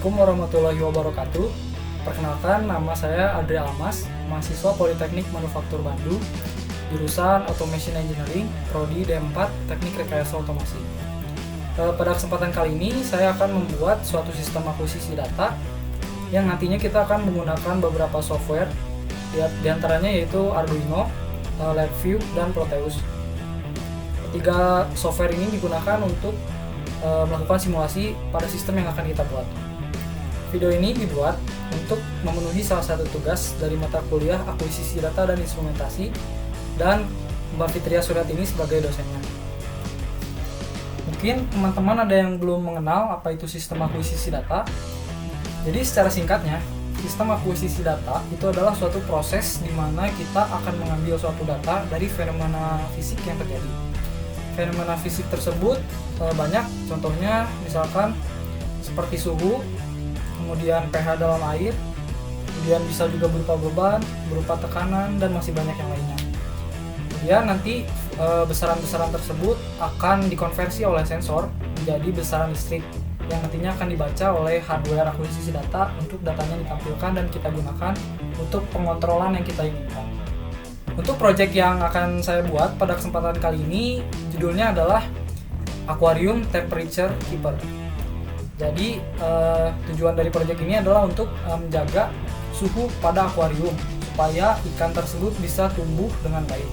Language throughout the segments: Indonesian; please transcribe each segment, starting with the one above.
Assalamualaikum warahmatullahi wabarakatuh. Perkenalkan, nama saya Adri Almas, mahasiswa Politeknik Manufaktur Bandung, jurusan Automation Engineering, Prodi D4 Teknik Rekayasa Otomasi. Pada kesempatan kali ini, saya akan membuat suatu sistem akuisisi data yang nantinya kita akan menggunakan beberapa software, di antaranya yaitu Arduino, LabVIEW, dan Proteus. Ketiga software ini digunakan untuk melakukan simulasi pada sistem yang akan kita buat. Video ini dibuat untuk memenuhi salah satu tugas dari mata kuliah akuisisi data dan instrumentasi, dan Mbak Fitria Suryatini sebagai dosennya. Mungkin teman-teman ada yang belum mengenal apa itu sistem akuisisi data. Jadi secara singkatnya, sistem akuisisi data itu adalah suatu proses di mana kita akan mengambil suatu data dari fenomena fisik yang terjadi. Fenomena fisik tersebut banyak, contohnya misalkan seperti suhu, kemudian pH dalam air, kemudian bisa juga berupa beban, berupa tekanan, dan masih banyak yang lainnya. Kemudian nanti besaran-besaran tersebut akan dikonversi oleh sensor menjadi besaran listrik yang nantinya akan dibaca oleh hardware akuisisi data untuk datanya ditampilkan dan kita gunakan untuk pengontrolan yang kita inginkan. Untuk project yang akan saya buat pada kesempatan kali ini, judulnya adalah Aquarium Temperature Keeper. Jadi tujuan dari project ini adalah untuk menjaga suhu pada akuarium supaya ikan tersebut bisa tumbuh dengan baik.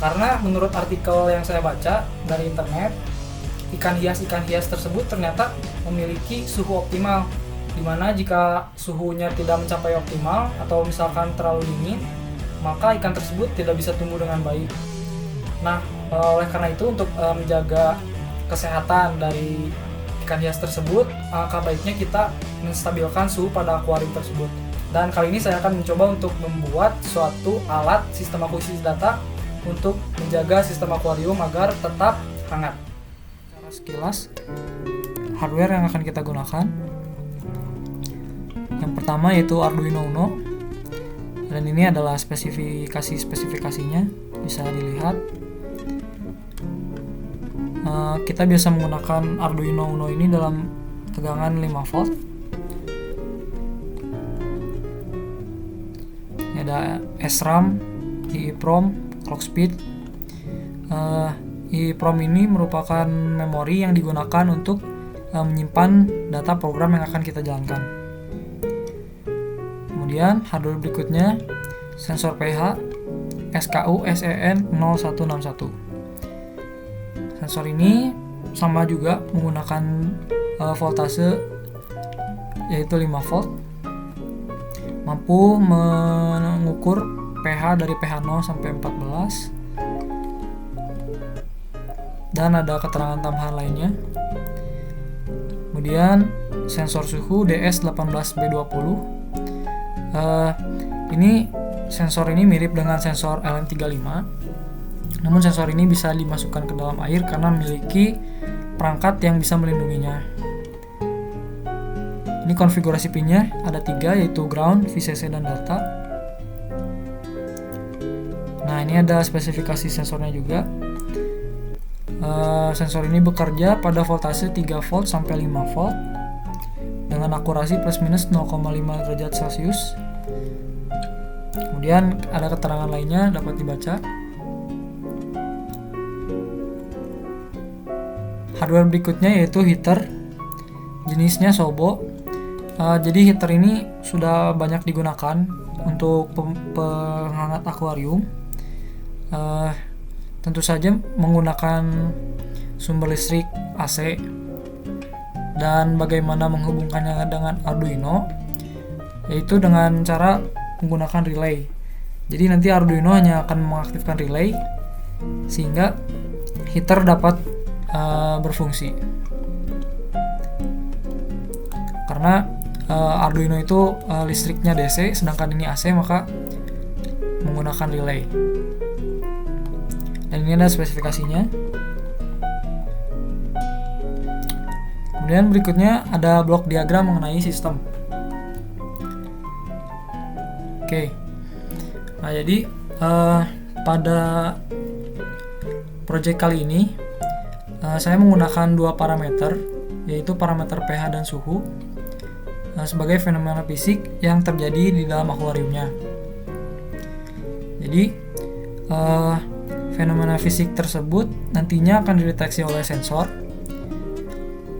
Karena menurut artikel yang saya baca dari internet, ikan hias tersebut ternyata memiliki suhu optimal, dimana jika suhunya tidak mencapai optimal atau misalkan terlalu dingin, maka ikan tersebut tidak bisa tumbuh dengan baik. Nah, oleh karena itu untuk menjaga kesehatan dari ikan hias tersebut, alangkah baiknya kita menstabilkan suhu pada akuarium tersebut. Dan kali ini saya akan mencoba untuk membuat suatu alat sistem akuisisi data untuk menjaga sistem akuarium agar tetap hangat. Secara sekilas, hardware yang akan kita gunakan, yang pertama yaitu Arduino Uno. Dan ini adalah spesifikasinya, bisa dilihat. Kita biasa menggunakan Arduino Uno ini dalam tegangan 5 volt. Ini ada SRAM, EEPROM, clock speed. EEPROM ini merupakan memori yang digunakan untuk menyimpan data program yang akan kita jalankan. Kemudian hardware berikutnya sensor pH SKU SEN 0161. Sensor ini sama juga menggunakan voltase yaitu 5 volt. Mampu mengukur pH dari pH 0 sampai 14. Dan ada keterangan tambahan lainnya. Kemudian sensor suhu DS18B20. Sensor ini mirip dengan sensor LM35, namun sensor ini bisa dimasukkan ke dalam air karena memiliki perangkat yang bisa melindunginya. Ini konfigurasi pinnya ada 3, yaitu ground, VCC, dan data. Nah, ini ada spesifikasi sensornya juga. Sensor ini bekerja pada voltase 3 volt sampai 5 volt dengan akurasi plus minus 0,5 derajat Celcius. Kemudian ada keterangan lainnya dapat dibaca. Hardware berikutnya yaitu heater, jenisnya Sobo. Jadi heater ini sudah banyak digunakan untuk penghangat akuarium. Tentu saja menggunakan sumber listrik AC. Dan bagaimana menghubungkannya dengan Arduino, yaitu dengan cara menggunakan relay. Jadi nanti Arduino hanya akan mengaktifkan relay sehingga heater dapat berfungsi. Karena Arduino itu listriknya DC, sedangkan ini AC, maka menggunakan relay. Dan ini ada spesifikasinya. Kemudian berikutnya ada blok diagram mengenai sistem. Oke. Nah, jadi pada project kali ini saya menggunakan 2 parameter, yaitu parameter pH dan suhu. sebagai fenomena fisik yang terjadi di dalam akuariumnya. Jadi fenomena fisik tersebut nantinya akan dideteksi oleh sensor.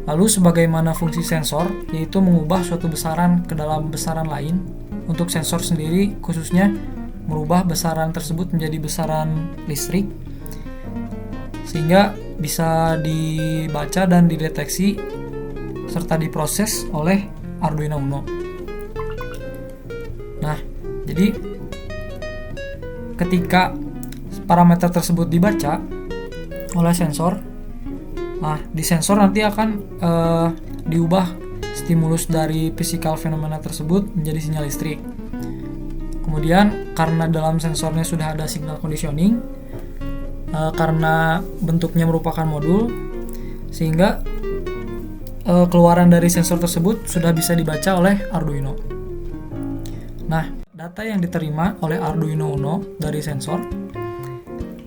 Lalu sebagaimana fungsi sensor, yaitu mengubah suatu besaran ke dalam besaran lain. Untuk sensor sendiri khususnya merubah besaran tersebut menjadi besaran listrik, sehingga bisa dibaca dan dideteksi serta diproses oleh Arduino Uno. Nah, jadi ketika parameter tersebut dibaca oleh sensor, di sensor nanti akan diubah stimulus dari physical fenomena tersebut menjadi sinyal listrik. Kemudian karena dalam sensornya sudah ada signal conditioning, karena bentuknya merupakan modul, sehingga keluaran dari sensor tersebut sudah bisa dibaca oleh Arduino. Nah, data yang diterima oleh Arduino Uno dari sensor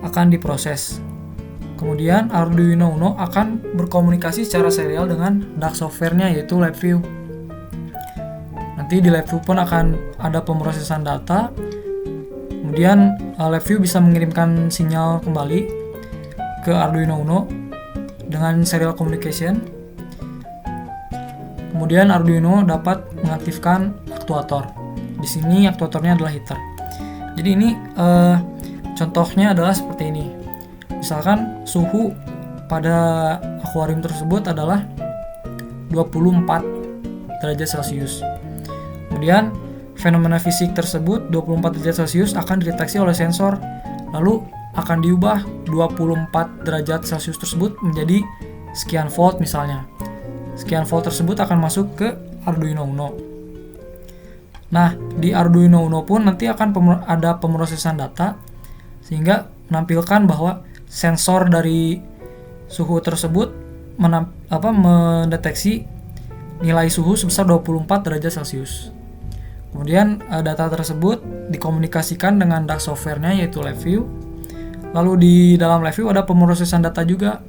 akan diproses. Kemudian Arduino Uno akan berkomunikasi secara serial dengan DAC software-nya, yaitu LabVIEW. Nanti di LabVIEW pun akan ada pemrosesan data. Kemudian LabVIEW bisa mengirimkan sinyal kembali ke Arduino Uno dengan serial communication. Kemudian Arduino dapat mengaktifkan aktuator. Di sini aktuatornya adalah heater. Jadi ini contohnya adalah seperti ini. Misalkan suhu pada akuarium tersebut adalah 24 derajat Celcius. Kemudian fenomena fisik tersebut 24 derajat Celcius akan dideteksi oleh sensor, lalu akan diubah 24 derajat Celcius tersebut menjadi sekian volt misalnya. Sekian volt tersebut akan masuk ke Arduino Uno. Nah, di Arduino Uno pun nanti akan ada pemrosesan data sehingga menampilkan bahwa sensor dari suhu tersebut mendeteksi nilai suhu sebesar 24 derajat Celcius. Kemudian data tersebut dikomunikasikan dengan DAC software-nya, yaitu LabVIEW. Lalu di dalam LabVIEW ada pemrosesan data juga.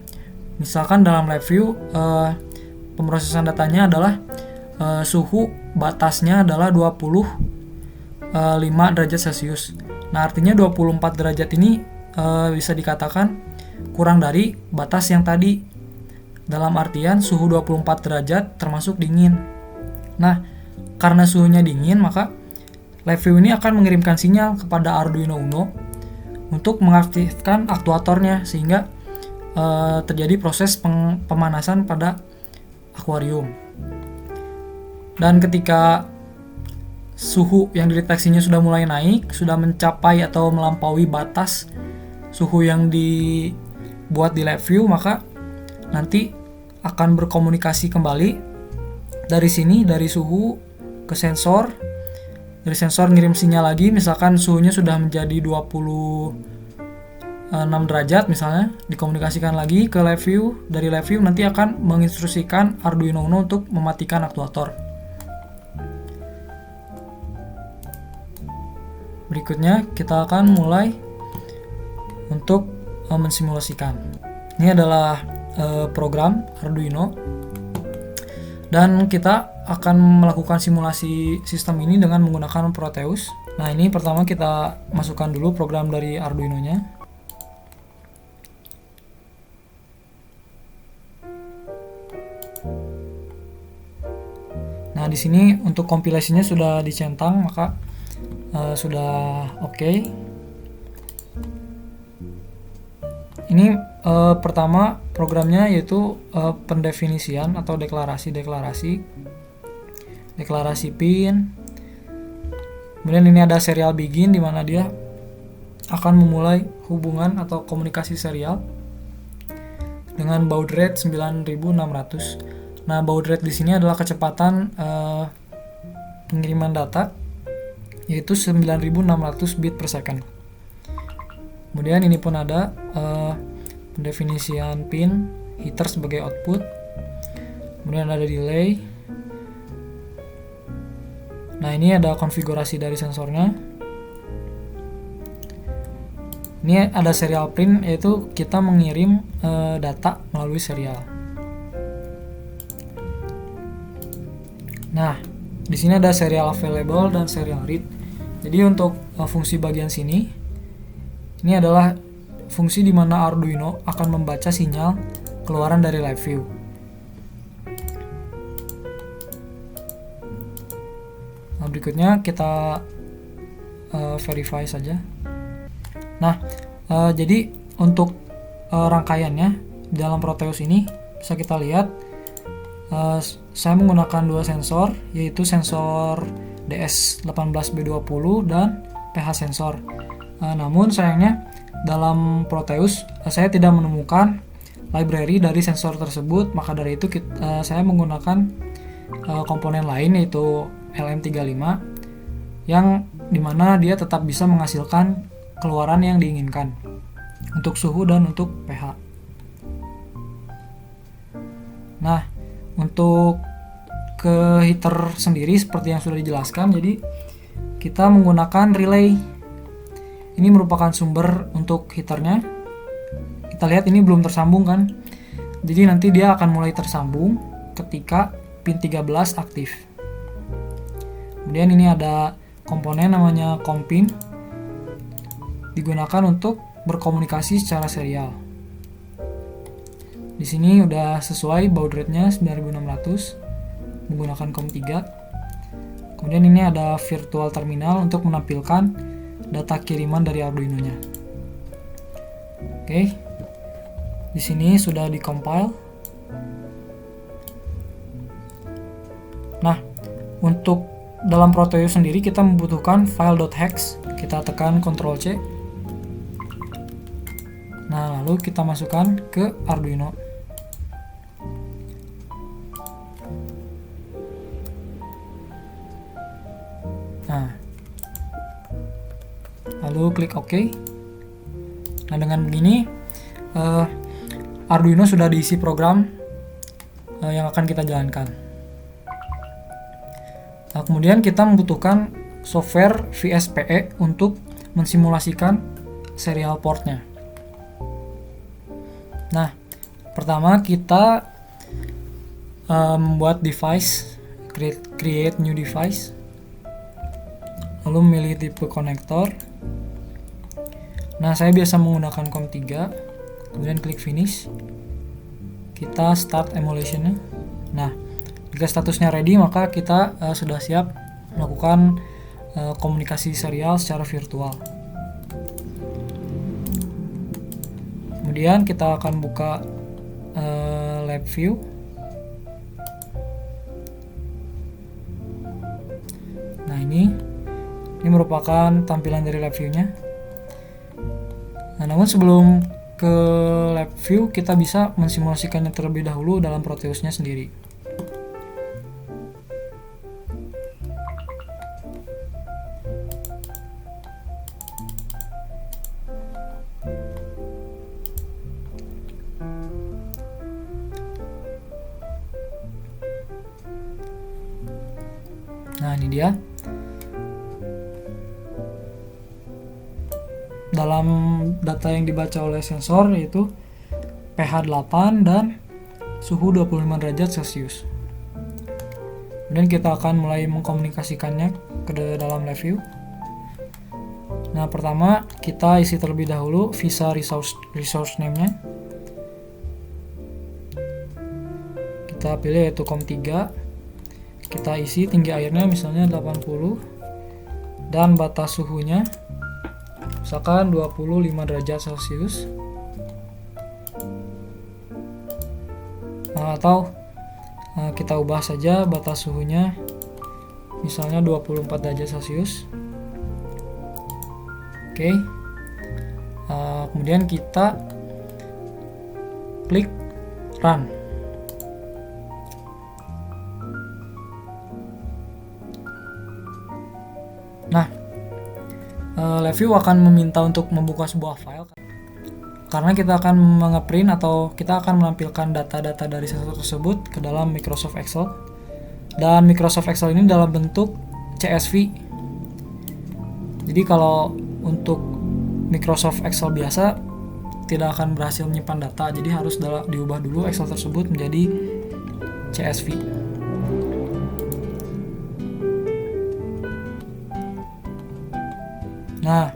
Misalkan dalam LabVIEW pemrosesan datanya adalah suhu batasnya adalah 25 derajat Celcius. Nah, artinya 24 derajat ini bisa dikatakan kurang dari batas yang tadi. Dalam artian suhu 24 derajat termasuk dingin. Nah, karena suhunya dingin, maka LabVIEW ini akan mengirimkan sinyal kepada Arduino Uno untuk mengaktifkan aktuatornya sehingga terjadi proses pemanasan pada akuarium. Dan ketika suhu yang dideteksinya sudah mulai naik, sudah mencapai atau melampaui batas suhu yang dibuat di LabVIEW, maka nanti akan berkomunikasi kembali dari sini, dari suhu ke sensor. Dari sensor ngirim sinyal lagi, misalkan suhunya sudah menjadi 26 derajat misalnya, dikomunikasikan lagi ke LabVIEW. Dari LabVIEW nanti akan menginstruksikan Arduino Uno untuk mematikan aktuator. Berikutnya kita akan mulai untuk mensimulasikan. Ini adalah program Arduino, dan kita akan melakukan simulasi sistem ini dengan menggunakan Proteus. Nah, ini pertama kita masukkan dulu program dari Arduino-nya. Nah, di sini untuk kompilasinya sudah dicentang, maka sudah oke. Ini pertama programnya yaitu pendefinisian atau deklarasi pin. Kemudian ini ada serial begin, di mana dia akan memulai hubungan atau komunikasi serial dengan baud rate 9600. Nah, baud rate di sini adalah kecepatan pengiriman data, yaitu 9600 bit per second. Kemudian ini pun ada pendefinisian pin heater sebagai output. Kemudian ada delay. Nah, ini ada konfigurasi dari sensornya. Ini ada serial print, yaitu kita mengirim data melalui serial. Nah, Di sini ada serial available dan serial read. Jadi untuk fungsi bagian sini, ini adalah fungsi di mana Arduino akan membaca sinyal keluaran dari live view. Nah, berikutnya kita verify saja. Nah, jadi untuk rangkaiannya di dalam Proteus ini bisa kita lihat saya menggunakan dua sensor, yaitu sensor DS18B20 dan pH sensor. Namun sayangnya dalam Proteus saya tidak menemukan library dari sensor tersebut, maka dari itu saya menggunakan komponen lain, yaitu LM35, yang dimana dia tetap bisa menghasilkan keluaran yang diinginkan untuk suhu dan untuk pH. Nah, untuk ke heater sendiri seperti yang sudah dijelaskan, jadi kita menggunakan relay. Ini merupakan sumber untuk heaternya. Kita lihat ini belum tersambung kan, jadi nanti dia akan mulai tersambung ketika pin 13 aktif. Kemudian ini ada komponen namanya COM-pin, digunakan untuk berkomunikasi secara serial. Di sini udah sesuai baud rate-nya 9600 menggunakan COM3. Kemudian ini ada virtual terminal untuk menampilkan data kiriman dari Arduino-nya. Oke. Di sini sudah di-compile. Nah, untuk dalam Proteus sendiri kita membutuhkan file.hex. Kita tekan Ctrl C. Nah, lalu kita masukkan ke Arduino. Nah, lalu klik OK. Nah, dengan begini Arduino sudah diisi program yang akan kita jalankan. Nah, kemudian kita membutuhkan software VSPE untuk mensimulasikan serial portnya. Nah, pertama kita membuat device, create new device, lalu memilih tipe konektor. Nah, saya biasa menggunakan COM3, kemudian klik finish. Kita start emulation-nya. Nah, jika statusnya ready, maka kita sudah siap melakukan komunikasi serial secara virtual. Kemudian kita akan buka lab view. Nah, ini merupakan tampilan dari lab view-nya. Nah, namun sebelum ke lab view, kita bisa mensimulasikannya terlebih dahulu dalam Proteus-nya sendiri. Nah, ini dia. Dalam data yang dibaca oleh sensor yaitu pH 8 dan suhu 25 derajat Celcius. Kemudian kita akan mulai mengkomunikasikannya ke dalam lab view. Nah, pertama kita isi terlebih dahulu visa resource name-nya. Kita pilih yaitu COM3. Kita isi tinggi airnya misalnya 80 dan batas suhunya misalkan 25 derajat Celcius. Atau kita ubah saja batas suhunya misalnya 24 derajat Celcius. Oke. Kemudian kita klik run. Nah, LabVIEW akan meminta untuk membuka sebuah file karena kita akan mengeprint atau kita akan menampilkan data-data dari sensor tersebut ke dalam Microsoft Excel. Dan Microsoft Excel ini dalam bentuk CSV. Jadi kalau untuk Microsoft Excel biasa tidak akan berhasil menyimpan data, jadi harus diubah dulu Excel tersebut menjadi CSV. Nah,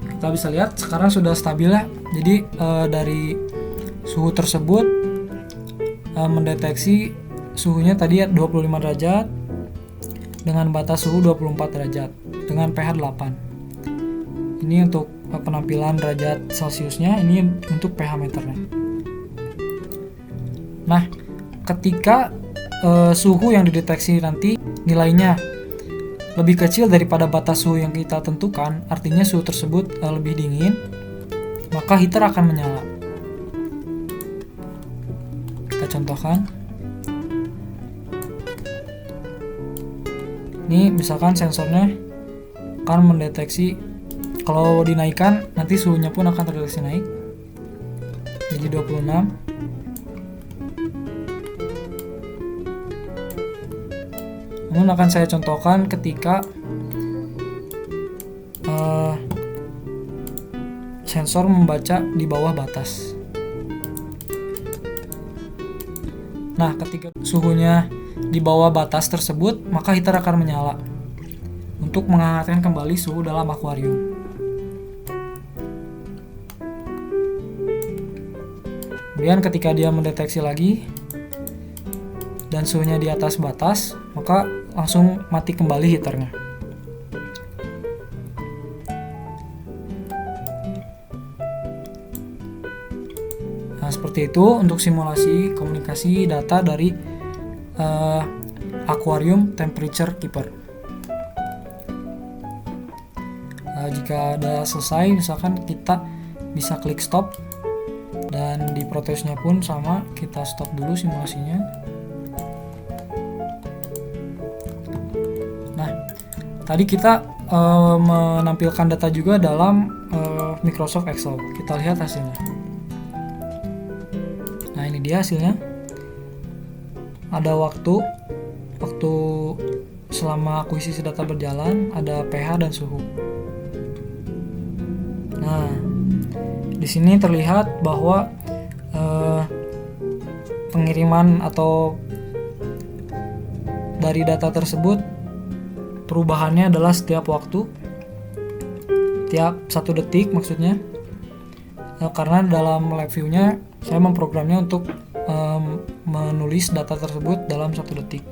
kita bisa lihat sekarang sudah stabil ya. Jadi dari suhu tersebut mendeteksi suhunya tadi 25 derajat dengan batas suhu 24 derajat dengan pH 8. Ini untuk penampilan derajat Celciusnya, ini untuk pH meternya. Nah, ketika suhu yang dideteksi nanti nilainya lebih kecil daripada batas suhu yang kita tentukan, artinya suhu tersebut lebih dingin, maka heater akan menyala. Kita contohkan. Ini misalkan sensornya akan mendeteksi, kalau dinaikkan nanti suhunya pun akan terdeteksi naik jadi 26. Namun akan saya contohkan ketika sensor membaca di bawah batas. Nah, ketika suhunya di bawah batas tersebut, maka heater akan menyala untuk menghangatkan kembali suhu dalam akuarium. Kemudian ketika dia mendeteksi lagi dan suhunya di atas batas, maka langsung mati kembali heaternya. Nah, seperti itu untuk simulasi komunikasi data dari aquarium temperature keeper. Jika ada selesai, misalkan kita bisa klik stop, dan di Proteusnya pun sama, kita stop dulu simulasinya. Nah, tadi kita menampilkan data juga dalam Microsoft Excel. Kita lihat hasilnya. Nah, ini dia hasilnya. Ada waktu selama akuisisi data berjalan, ada pH dan suhu. Nah, di sini terlihat bahwa pengiriman atau dari data tersebut perubahannya adalah setiap waktu, tiap 1 detik maksudnya. Karena dalam lab view-nya saya memprogramnya untuk menulis data tersebut dalam 1 detik.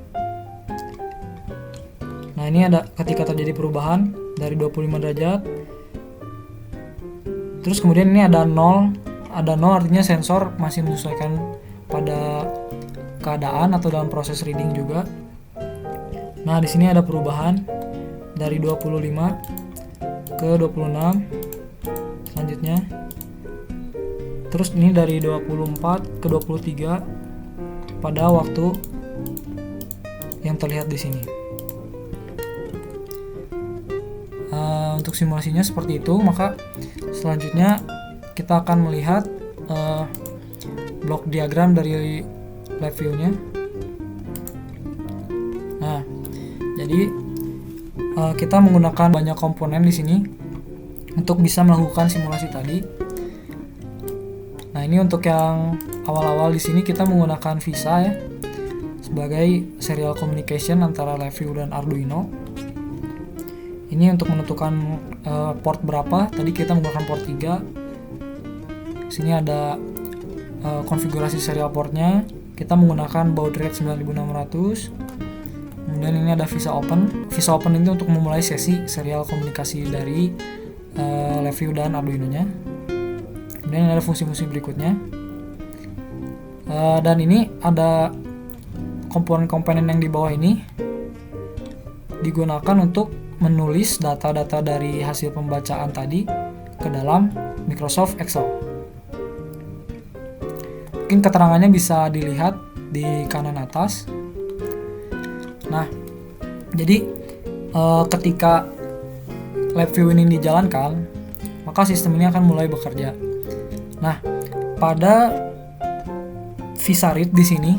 Nah, ini ada ketika terjadi perubahan dari 25 derajat. Terus kemudian ini ada 0. Ada 0 artinya sensor masih menyesuaikan pada keadaan atau dalam proses reading juga. Nah, di sini ada perubahan dari 25 ke 26 selanjutnya. Terus ini dari 24 ke 23 pada waktu yang terlihat di sini. Untuk simulasinya seperti itu, maka selanjutnya kita akan melihat blok diagram dari lab view-nya. Nah, jadi kita menggunakan banyak komponen di sini untuk bisa melakukan simulasi tadi. Nah, ini untuk yang awal-awal di sini kita menggunakan VISA ya sebagai serial communication antara LabVIEW dan Arduino. Ini untuk menentukan port berapa. Tadi kita menggunakan port 3. Sini ada konfigurasi serial portnya. Kita menggunakan baud rate 9600. Kemudian ini ada VISA Open. VISA Open ini untuk memulai sesi serial komunikasi dari LabVIEW dan Arduino-nya. Kemudian ada fungsi-fungsi berikutnya. Dan ini ada komponen-komponen yang di bawah ini digunakan untuk menulis data-data dari hasil pembacaan tadi ke dalam Microsoft Excel. Mungkin keterangannya bisa dilihat di kanan atas. Nah, jadi ketika LabVIEW ini dijalankan, maka sistem ini akan mulai bekerja. Nah, pada VISA read di sini,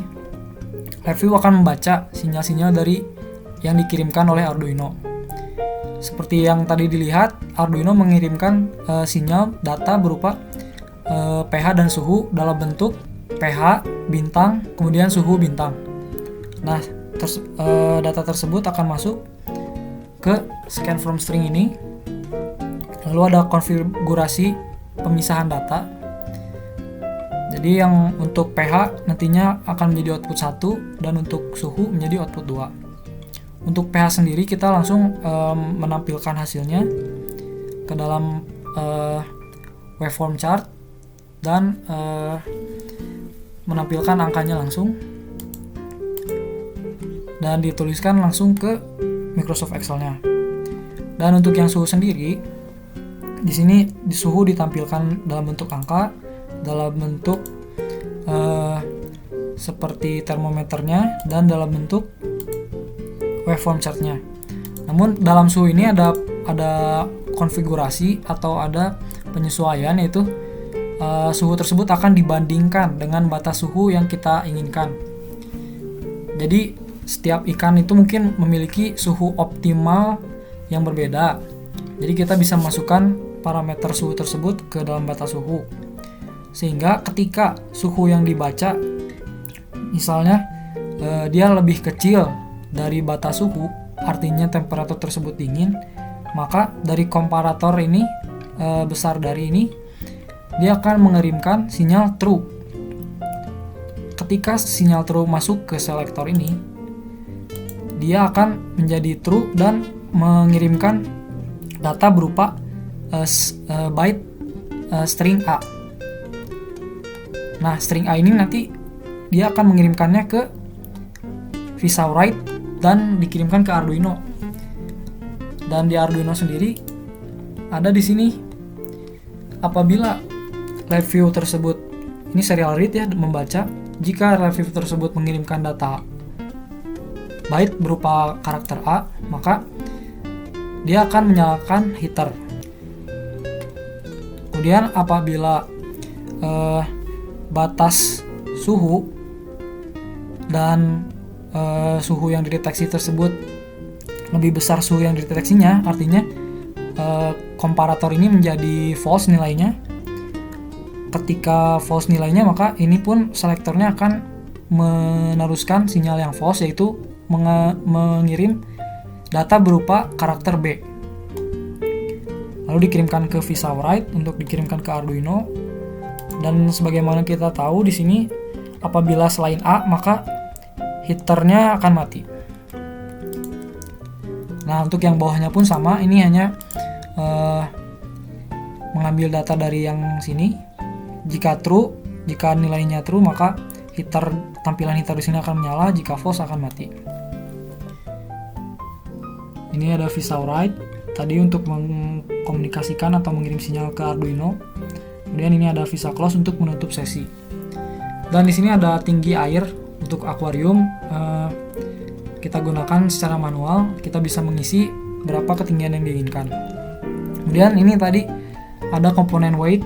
LabVIEW akan membaca sinyal-sinyal dari yang dikirimkan oleh Arduino. Seperti yang tadi dilihat, Arduino mengirimkan sinyal data berupa pH dan suhu dalam bentuk pH bintang, kemudian suhu bintang. Nah, data tersebut akan masuk ke scan from string ini. Lalu ada konfigurasi pemisahan data. Jadi yang untuk pH nantinya akan menjadi output 1 dan untuk suhu menjadi output 2. Untuk pH sendiri kita langsung menampilkan hasilnya ke dalam waveform chart dan menampilkan angkanya langsung dan dituliskan langsung ke Microsoft Excel-nya. Dan untuk yang suhu sendiri, di sini di suhu ditampilkan dalam bentuk angka, dalam bentuk seperti termometernya dan dalam bentuk waveform chart-nya. Namun dalam suhu ini ada konfigurasi atau ada penyesuaian, yaitu suhu tersebut akan dibandingkan dengan batas suhu yang kita inginkan. Jadi setiap ikan itu mungkin memiliki suhu optimal yang berbeda. Jadi kita bisa masukkan parameter suhu tersebut ke dalam batas suhu. Sehingga ketika suhu yang dibaca misalnya dia lebih kecil dari batas suhu, artinya temperatur tersebut dingin, maka dari komparator ini besar dari ini dia akan mengirimkan sinyal true. Ketika sinyal true masuk ke selektor ini, dia akan menjadi true dan mengirimkan data berupa byte string A. Nah, string A ini nanti dia akan mengirimkannya ke VISA write dan dikirimkan ke Arduino. Dan di Arduino sendiri ada di sini, apabila live view tersebut, ini serial read ya, membaca, jika live view tersebut mengirimkan data byte berupa karakter A, maka dia akan menyalakan heater. Kemudian apabila batas suhu dan suhu yang dideteksi tersebut lebih besar suhu yang dideteksinya, artinya komparator ini menjadi false nilainya. Ketika false nilainya, maka ini pun selektornya akan meneruskan sinyal yang false, yaitu mengirim data berupa karakter B. Lalu dikirimkan ke VISA write untuk dikirimkan ke Arduino. Dan sebagaimana kita tahu di sini, apabila selain A, maka heaternya akan mati. Nah, untuk yang bawahnya pun sama, ini hanya mengambil data dari yang sini. Jika true, jika nilainya true, maka tampilan heater di sini akan menyala, jika false akan mati. Ini ada VISA write tadi untuk mengkomunikasikan atau mengirim sinyal ke Arduino. Kemudian ini ada VISA close untuk menutup sesi. Dan di sini ada tinggi air untuk akuarium. Kita gunakan secara manual, kita bisa mengisi berapa ketinggian yang diinginkan. Kemudian ini tadi ada komponen weight,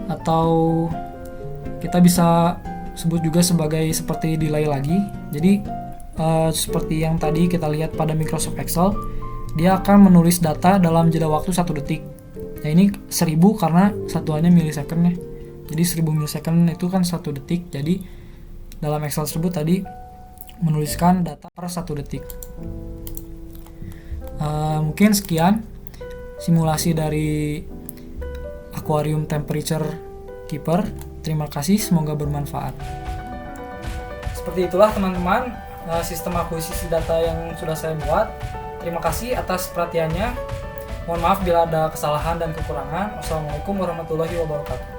atau kita bisa sebut juga sebagai seperti delay lagi. Jadi seperti yang tadi kita lihat pada Microsoft Excel, dia akan menulis data dalam jeda waktu 1 detik. Ya, ini 1000 karena satuannya millisecond ya. Jadi 1000 millisecond itu kan 1 detik. Jadi dalam Excel tersebut tadi menuliskan data per 1 detik. Mungkin sekian simulasi dari Aquarium Temperature Keeper. Terima kasih, semoga bermanfaat. Seperti itulah teman-teman sistem akuisisi data yang sudah saya buat. Terima kasih atas perhatiannya. Mohon maaf bila ada kesalahan dan kekurangan. Wassalamualaikum warahmatullahi wabarakatuh.